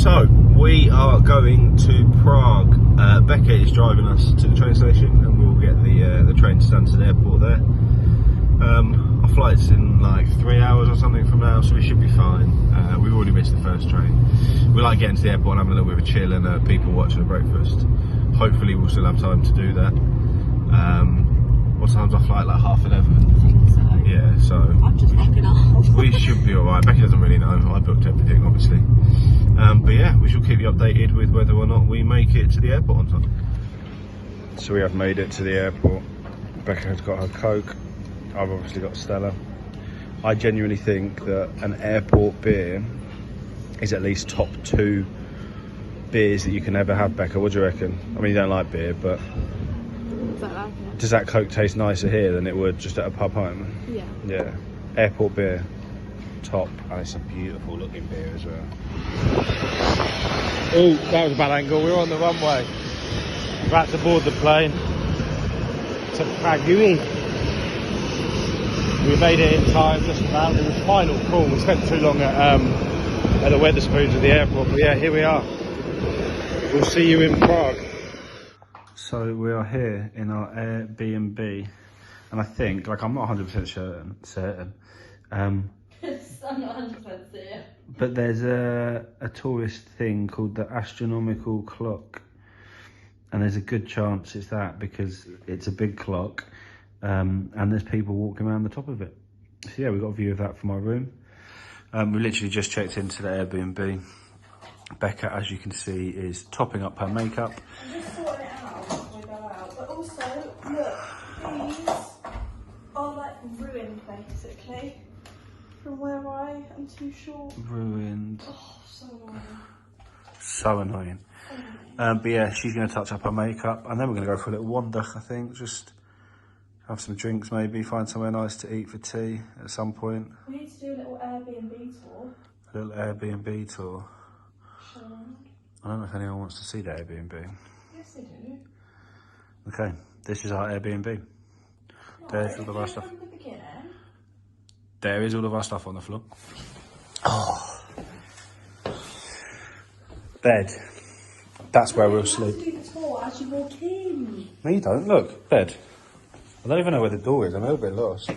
So, we are going to Prague. Becca is driving us to the train station and we'll get the train to Stansted Airport there. Our flight's in like 3 hours or something from now, so we should be fine. We've already missed the first train. We like getting to the airport and having a little bit of a chill and people watching a breakfast. Hopefully we'll still have time to do that. What time's our flight? Like 11:30? I think so. Yeah, so... I'm just fucking off. We should be alright. Becky doesn't really know. I booked everything, obviously. But yeah, we shall keep you updated with whether or not we make it to the airport on time. So we have made it to the airport. Becca has got her Coke. I've obviously got Stella. I genuinely think that an airport beer is at least top 2 beers that you can ever have, Becca. What do you reckon? I mean, you don't like beer, but does that Coke taste nicer here than it would just at a pub home? Yeah. Yeah. Airport beer, top. And it's a beautiful looking beer as well. Oh, that was a bad angle. We're on the runway. About to board the plane to Prague. We made it in time, just about. It was final call. We spent too long at the Wetherspoons at the airport. But yeah, here we are. We'll see you in Prague. So we are here in our Airbnb, and I think, like, I'm not 100% certain. I'm not 100% certain. But there's a tourist thing called the astronomical clock, and there's a good chance it's that because it's a big clock, and there's people walking around the top of it. So yeah, we've got a view of that from our room. We literally just checked into the Airbnb. Becca, as you can see, is topping up her makeup. I'm just sorting it out before we go out. But also, look, these are like ruined basically. From where I am too short. Ruined. Oh, so annoying. So annoying. But yeah, she's going to touch up her makeup, and then we're going to go for a little wander, I think. Just have some drinks maybe, find somewhere nice to eat for tea at some point. We need to do a little Airbnb tour. A little Airbnb tour. Show around. I don't know if anyone wants to see the Airbnb. Yes, they do. Okay, this is our Airbnb. There's all of our stuff. From the beginning. There is all of our stuff on the floor. Oh. Bed. That's where we'll sleep. You have to do the tour as you walk in. No, you don't. Look, bed. I don't even know where the door is. I'm a little bit lost.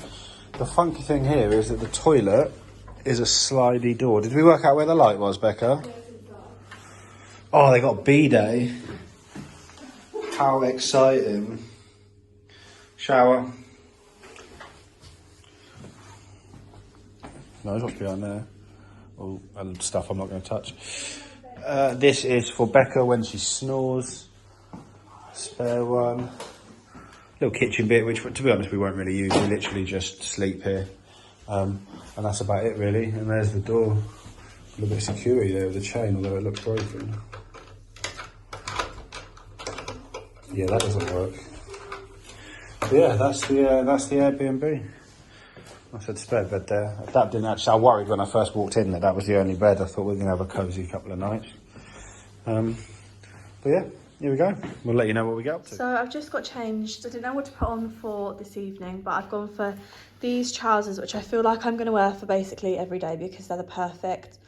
The funky thing here is that the toilet is a slidey door. Did we work out where the light was, Becca? Oh, they got B-Day. How exciting. Shower. No, what's behind there. Oh, and stuff I'm not going to touch. This is for Becca when she snores. Spare one. Little kitchen bit, which, to be honest, we won't really use. We literally just sleep here. And that's about it, really. And there's the door. A little bit of security there with the chain, although it looks broken. Yeah, that doesn't work. But yeah, that's the Airbnb. I said spare bed there. That didn't actually. I worried when I first walked in that was the only bed. I thought we were going to have a cosy couple of nights. But yeah, here we go. We'll let you know what we get up to. So I've just got changed. I didn't know what to put on for this evening, but I've gone for these trousers, which I feel like I'm going to wear for basically every day because they're the perfect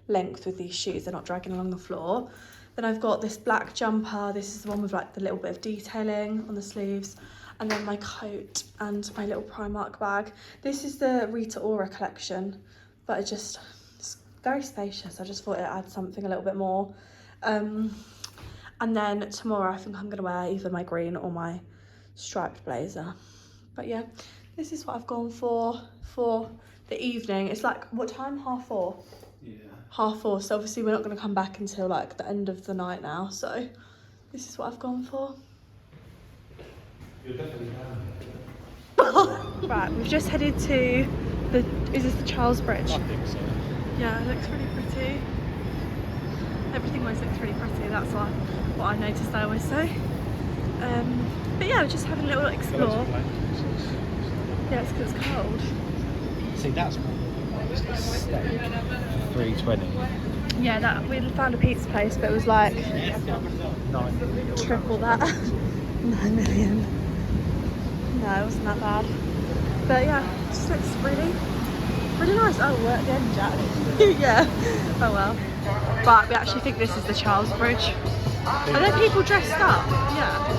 length with these shoes. They're not dragging along the floor. Then I've got this black jumper. This is the one with like the little bit of detailing on the sleeves. And then my coat and my little Primark bag. This is the Rita Ora collection, but it's very spacious. I just thought it adds something a little bit more. And then tomorrow I think I'm gonna wear either my green or my striped blazer. But yeah, this is what I've gone for the evening. It's like, what time? 4:30? Yeah. 4:30, so obviously we're not gonna come back until like the end of the night now. So this is what I've gone for. You're definitely Right, we've just headed to is this the Charles Bridge? I think so. Yeah, it looks really pretty. Everything always looks really pretty, that's what I noticed I always say. But yeah, we're just having a little explore. Yeah, it's because it's cold. See, that's steak. 320. Yeah, we found a pizza place, but it was like 9. triple that. 9 million. No, it wasn't that bad. But yeah, it just looks really nice. Oh, we're at the end, Jack. Yeah. Oh well. But we actually think this is the Charles Bridge. Are there people dressed up? Yeah.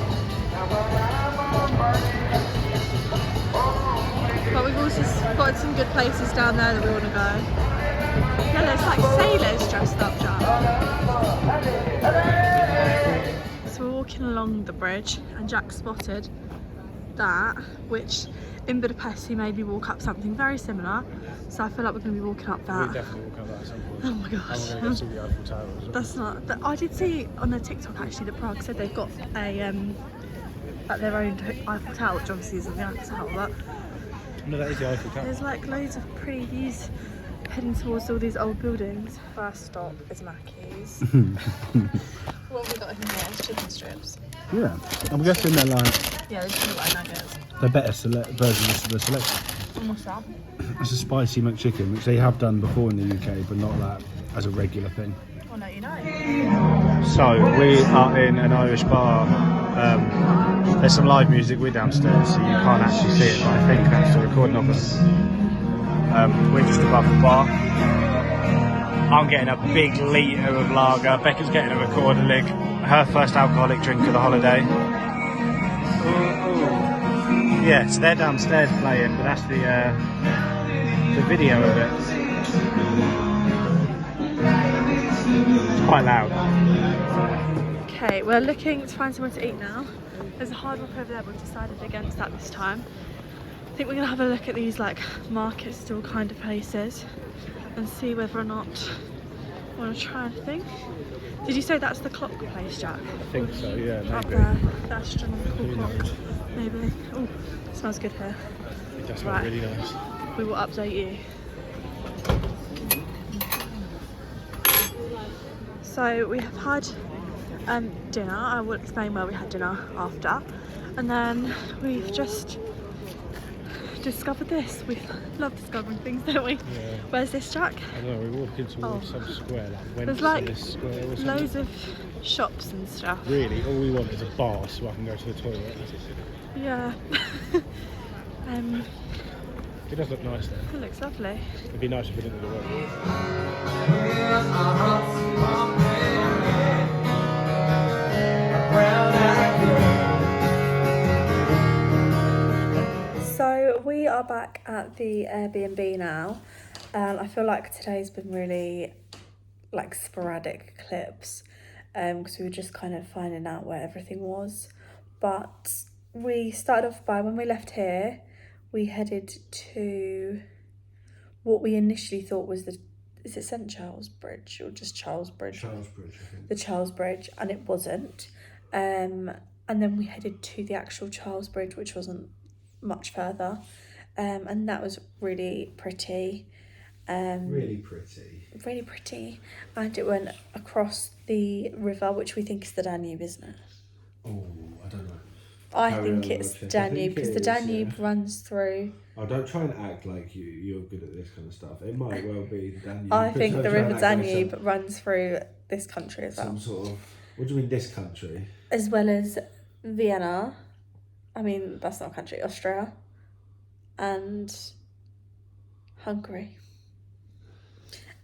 But we've also spotted some good places down there that we want to go. Yeah, there's like sailors dressed up, Jack. So we're walking along the bridge and Jack spotted that, which in Budapest you maybe walk up something very similar. So I feel like we're going to be walking up that. We definitely walk up that at some point. Oh my gosh. And we're going to go see the Eiffel Tower as well. That's not. But I did see on their TikTok actually that Prague said they've got a like their own Eiffel Tower, which obviously isn't the Eiffel Tower, but No, that is the Eiffel Tower. there's like loads of pretty views heading towards all these old buildings. First stop is Mackey's. What have we got in here? It's chicken strips. Yeah, I'm guessing they're like Yeah, they just look like nuggets. the better versions of the selection. And what's that? It's a spicy McChicken, which they have done before in the UK, but not that as a regular thing. Well, no, you know. So we are in an Irish bar. There's some live music. We're downstairs, so you can't actually see it, but I think that's the recording of us. We're just above the bar. I'm getting a big litre of lager. Becca's getting a recorder lig. Her first alcoholic drink of the holiday. Ooh. Yeah, so they're downstairs playing, but that's the video of it. It's quite loud. Okay, we're looking to find somewhere to eat now. There's a Hard Rock over there, but we've decided against that this time. I think we're gonna have a look at these like market stall kind of places and see whether or not I want to try anything. Did you say that's the clock place, Jack? I think so, yeah, Up maybe. there, that's astronomical Who clock. knows? Maybe. Oh, smells good here. It does smell Right. really nice. We will update you. So we have had dinner. I will explain where we had dinner after, and then we've just discovered this. We love discovering things, don't we? Yeah. Where's this, Jack? I don't know, we're walking towards some square, like There's like square or something. loads of shops and stuff. Really, all we want is a bar so I can go to the toilet. Yeah. It does look nice though. It looks lovely. It'd be nice if we didn't do the work. So we are back at the Airbnb now. I feel like today's been really like sporadic clips because we were just kind of finding out where everything was. But we started off by, when we left here, we headed to what we initially thought was is it St Charles Bridge or just Charles Bridge? Charles Bridge, I think. The Charles Bridge, and it wasn't. And then we headed to the actual Charles Bridge, which wasn't much further, and that was really pretty. Really pretty. Really pretty, and it went across the river, which we think is the Danube, isn't it? Oh, I don't know. I Carry think on, it's I'll check. I Danube think because it the is, Danube yeah. runs through. Oh, don't try and act like you're good at this kind of stuff. It might well be the Danube. I but think don't the try and river act like Danube runs through this country as well, some sort of. What do you mean, this country? as well as Vienna. I mean, that's not a country. Austria, and Hungary.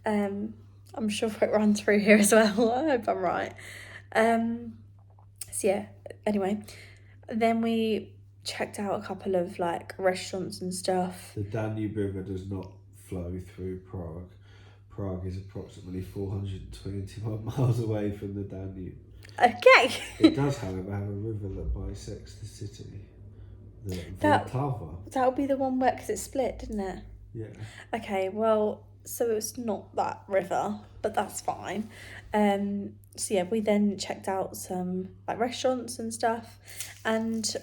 I'm sure it runs through here as well. I hope I'm right. So yeah, anyway, then we checked out a couple of like restaurants and stuff. The Danube River does not flow through Prague. Prague is approximately 421 miles away from the Danube. Okay. It does, however, have a river that bisects the city. The Vltava. That would be the one where, because it's split, didn't it? Yeah. Okay, well, so it's not that river, but that's fine. So yeah, we then checked out some like restaurants and stuff, and is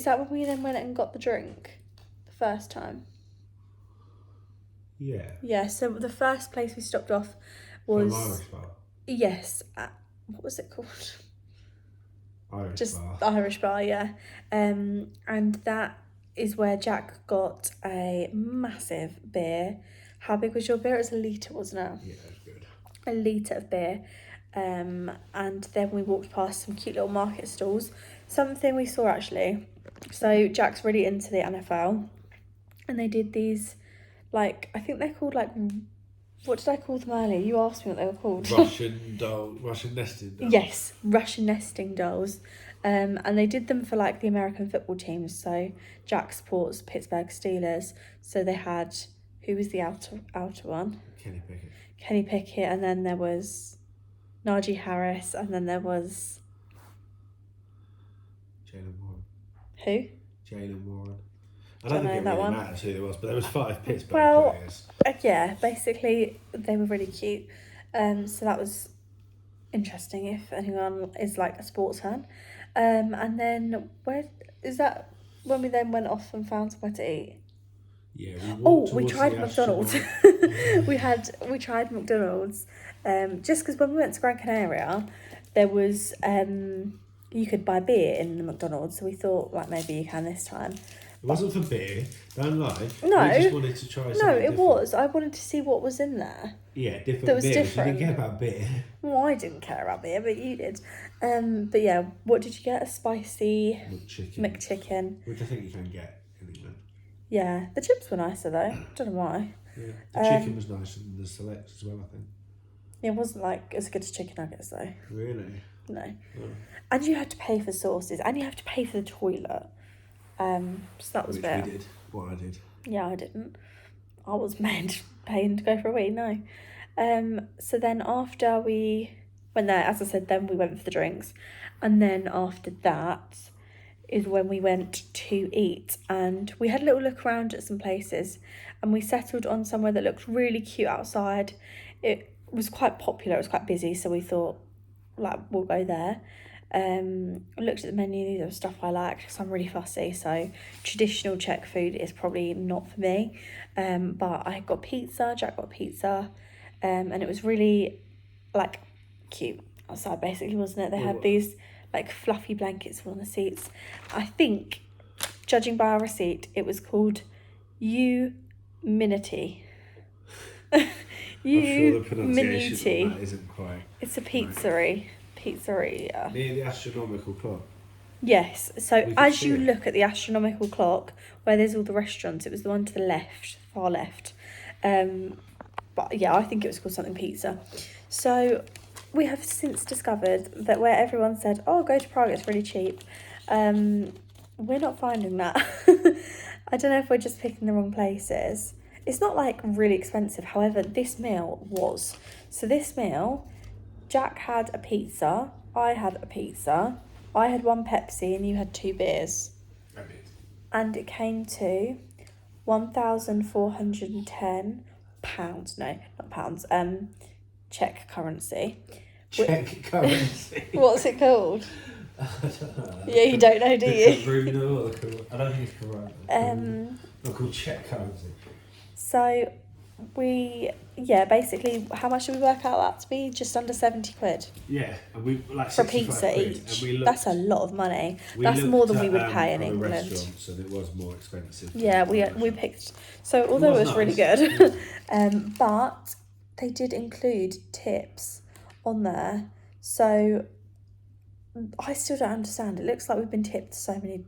that when we then went and got the drink the first time? Yeah. Yeah, so the first place we stopped off was From Irish Bar. yes, what was it called? Irish Just Bar. the Irish Bar, yeah. And that is where Jack got a massive beer. How big was your beer? It was a litre, wasn't it? Yeah, that's good. A litre of beer. And then we walked past some cute little market stalls. Something we saw actually. So Jack's really into the NFL. And they did these like, I think they're called like, what did I call them earlier? You asked me what they were called. Russian nesting dolls. Yes, Russian nesting dolls. And they did them for like the American football teams. So Jack supports Pittsburgh Steelers. So they had, who was the outer one? Kenny Pickett, and then there was Najee Harris, and then there was Jalen Warren. Who? Jalen Warren. I don't think it really matters who there was, but there was 5 Pittsburgh players. Yeah, basically they were really cute. So that was interesting if anyone is like a sports fan. And then where is that when we then went off and found somewhere to eat? Yeah. We tried McDonald's. we tried McDonald's. Just because when we went to Gran Canaria, there was you could buy beer in the McDonald's, so we thought like maybe you can this time. It wasn't for beer. Don't lie. No. We just wanted to try something different. It was. I wanted to see what was in there. Yeah, different that was beers. different. You didn't care about beer. Well, I didn't care about beer, but you did. But yeah, what did you get? A spicy McChicken. Which I think you can get in England. Yeah, the chips were nicer though. Don't know why. Yeah, the chicken was nicer than the select as well, I think. It wasn't like as good as chicken nuggets though. Really? No. Oh. And you had to pay for sauces, and you have to pay for the toilet. So that was Which we did. Well, I did. Yeah, I didn't. I was meant paying to go for a wee, no. So then after we went there, as I said, then we went for the drinks. And then after that is when we went to eat. And we had a little look around at some places. And we settled on somewhere that looked really cute outside. It was quite popular, it was quite busy. So we thought, like, we'll go there. I looked at the menu, there was stuff I liked because I'm really fussy, so traditional Czech food is probably not for me, but I got pizza, Jack got pizza, and it was really like cute outside basically, wasn't it? They had these like fluffy blankets on the seats. I think, judging by our receipt, it was called Minity. I'm sure the pronunciation of that isn't quite. It's a pizzeria. Pizzeria. Near the astronomical clock. Yes, so as you look at the astronomical clock where there's all the restaurants, it was the one to the left, far left. But yeah, I think it was called something pizza. So we have since discovered that where everyone said, oh, go to Prague, it's really cheap, we're not finding that. I don't know if we're just picking the wrong places. It's not like really expensive, however, this meal was. So this meal, Jack had a pizza, I had a pizza, I had 1 Pepsi and you had 2 beers. I did. And it came to £1,410, no, not pounds, Czech currency. Czech currency? What's it called? I don't know. Yeah, you don't know, do you? I don't think it's corona. Not called Czech currency. So basically, how much did we work out that to be? Just under 70 quid. Yeah, and we like for pizza each. That's a lot of money. That's more than we would pay in England. Restaurants, and it was more expensive. Yeah, we picked. So although it was really good, but they did include tips on there. So I still don't understand. It looks like we've been tipped so many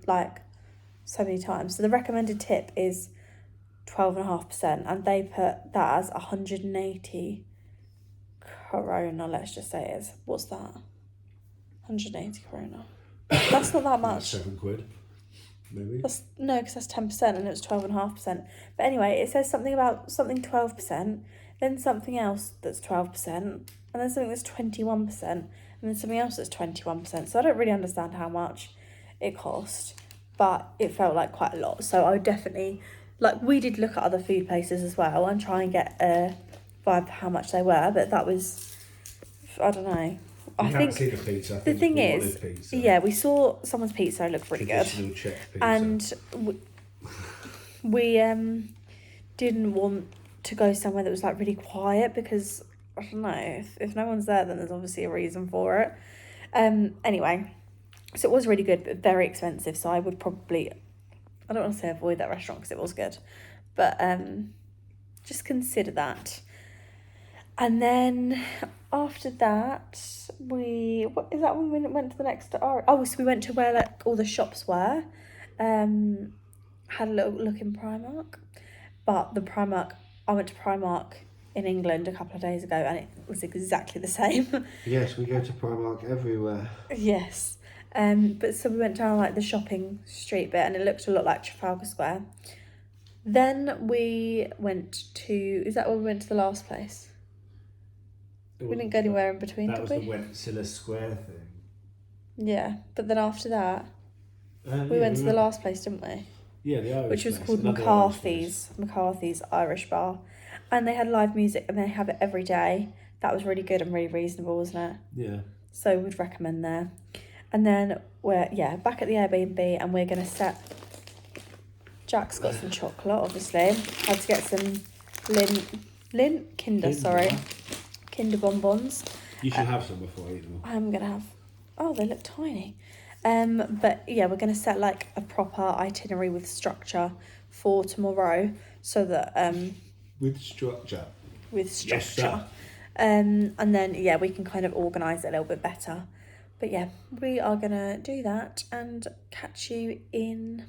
times. So the recommended tip is 12.5%, and they put that as 180 korona, let's just say it is. What's that? 180 korona. That's not that much. 7 quid, maybe? No, because that's 10% and it was 12.5%. But anyway, it says something about something 12%, then something else that's 12%, and then something that's 21%, and then something else that's 21%. So I don't really understand how much it cost, but it felt like quite a lot. So I would definitely... Like, we did look at other food places as well and try and get a vibe for how much they were, but that was, I don't know. I think the pizza. The thing is, yeah, we saw someone's pizza, it looked really good. Czech pizza. And we didn't want to go somewhere that was like really quiet because, I don't know, if no one's there, then there's obviously a reason for it. Anyway, so it was really good, but very expensive, so I would probably... I don't want to say avoid that restaurant because it was good, but just consider that. And then after that, so we went to the next? So we went to where like all the shops were. Had a little look in Primark, But the Primark, I went to Primark in England a couple of days ago and it was exactly the same. Yes, we go to Primark everywhere. Yes. But so we went down like the shopping street bit and it looked a lot like Trafalgar Square. Then we went to, is that where we went to the last place? We didn't go anywhere in between, That did was we? the Wenceslas Square thing. Yeah, but then after that, we went to the last place, didn't we? Yeah, the Irish Which was place, called another McCarthy's Irish Bar. And they had live music and they have it every day. That was really good and really reasonable, wasn't it? Yeah. So we'd recommend there. And then we're, back at the Airbnb and we're going to set... Jack's got some chocolate, obviously. Had to get some Kinder bonbons. You should have some before I eat them. I'm going to have... Oh, they look tiny. But yeah, we're going to set like a proper itinerary with structure for tomorrow so that... With structure. Yes, sir. And then, yeah, we can kind of organise it a little bit better. But yeah, we are going to do that and catch you in...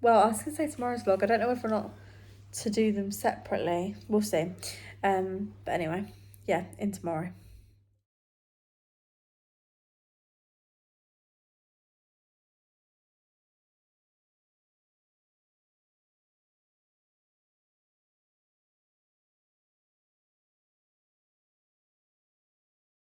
Well, I was going to say tomorrow's vlog. I don't know whether or not to do them separately. We'll see. But anyway, yeah, in tomorrow.